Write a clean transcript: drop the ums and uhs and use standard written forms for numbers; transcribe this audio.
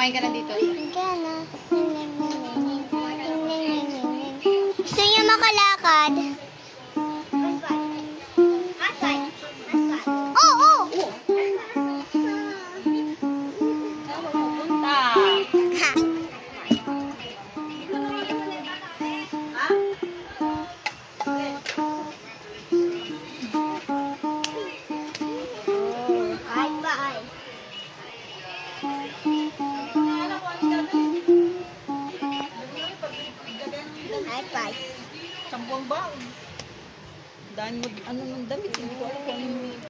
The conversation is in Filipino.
Kumain ka na dito. Gusto niyo makalakad? Oo! Punta. Ha! Bye-bye. Bye-bye. Sampuang ba? Dahil mo, ano ng damit, hindi ko alam.